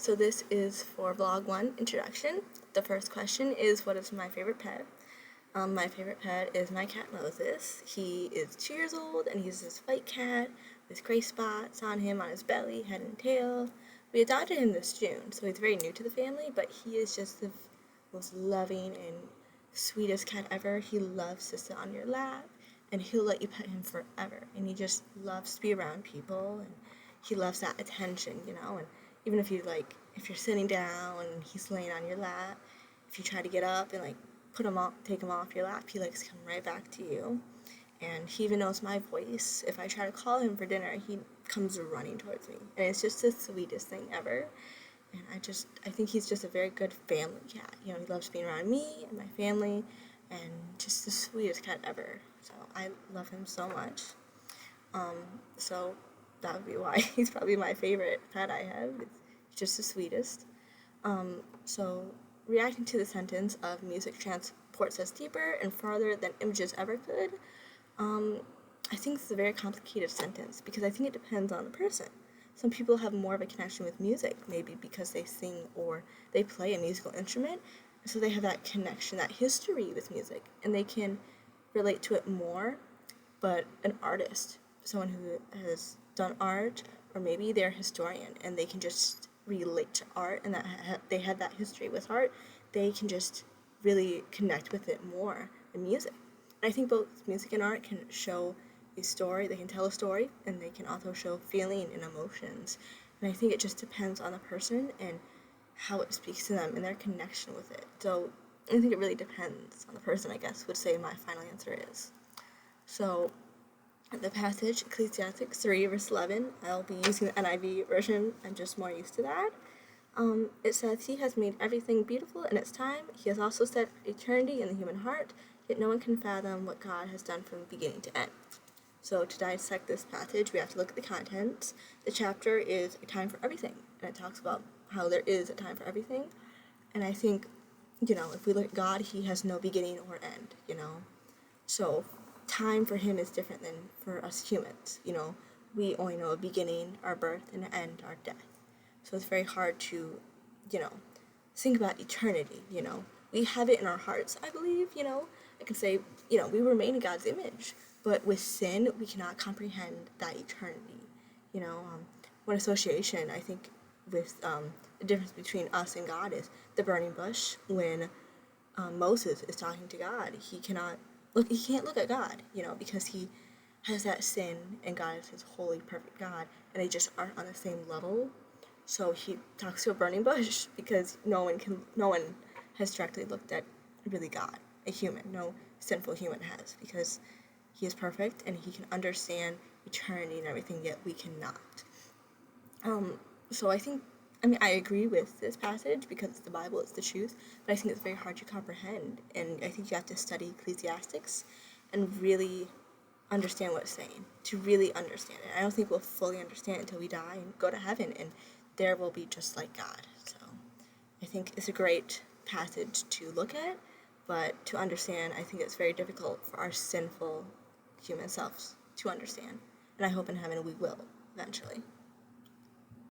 So this is for vlog 1 introduction. The first question is, what is my favorite pet? My favorite pet is my cat Moses. He is 2 years old and he's this white cat with gray spots on him, on his belly, head and tail. We adopted him this June, so he's very new to the family, but he is just the most loving and sweetest cat ever. He loves to sit on your lap and he'll let you pet him forever, and he just loves to be around people, and he loves that attention, and even if you're sitting down and he's laying on your lap, if you try to get up and take him off your lap, he likes to come right back to you. And he even knows my voice. If I try to call him for dinner, he comes running towards me, and it's just the sweetest thing ever. And I think he's just a very good family cat. He loves being around me and my family, and just the sweetest cat ever. So I love him so much. So that would be why he's probably my favorite pet I have. It's just the sweetest. So reacting to the sentence of music transports us deeper and farther than images ever could, I think it's a very complicated sentence because I think it depends on the person. Some people have more of a connection with music, maybe because they sing or they play a musical instrument, so they have that connection, that history with music, and they can relate to it more. But an artist, someone who has done art, or maybe they're a historian and they can just relate to art, and that they have that history with art, they can just really connect with it more than music. And I think both music and art can show a story, they can tell a story, and they can also show feeling and emotions. And I think it just depends on the person and how it speaks to them and their connection with it. So I think it really depends on the person, I guess, would say my final answer is. So the passage, Ecclesiastes 3, verse 11, I'll be using the NIV version. I'm just more used to that. It says, "He has made everything beautiful in its time. He has also set eternity in the human heart, yet no one can fathom what God has done from beginning to end." So to dissect this passage, we have to look at the contents. The chapter is A Time for Everything, and it talks about how there is a time for everything. And I think, if we look at God, he has no beginning or end, So time for him is different than for us humans. We only know a beginning, our birth, and an end, our death. So it's very hard to, think about eternity, We have it in our hearts, I believe, I can say, we were made in God's image, but with sin, we cannot comprehend that eternity, One association, I think, with the difference between us and God is the burning bush. When Moses is talking to God, he can't look at God, because he has that sin, and God is his holy, perfect God, and they just aren't on the same level. So he talks to a burning bush because no one has directly looked at really God, a human. No sinful human has, because he is perfect and he can understand eternity and everything, yet we cannot. So I agree with this passage because it's the Bible, it's the truth, but I think it's very hard to comprehend, and I think you have to study Ecclesiastes and really understand what it's saying, to really understand it. I don't think we'll fully understand it until we die and go to heaven, and there we'll be just like God. So I think it's a great passage to look at, but to understand, I think it's very difficult for our sinful human selves to understand. And I hope in heaven we will, eventually.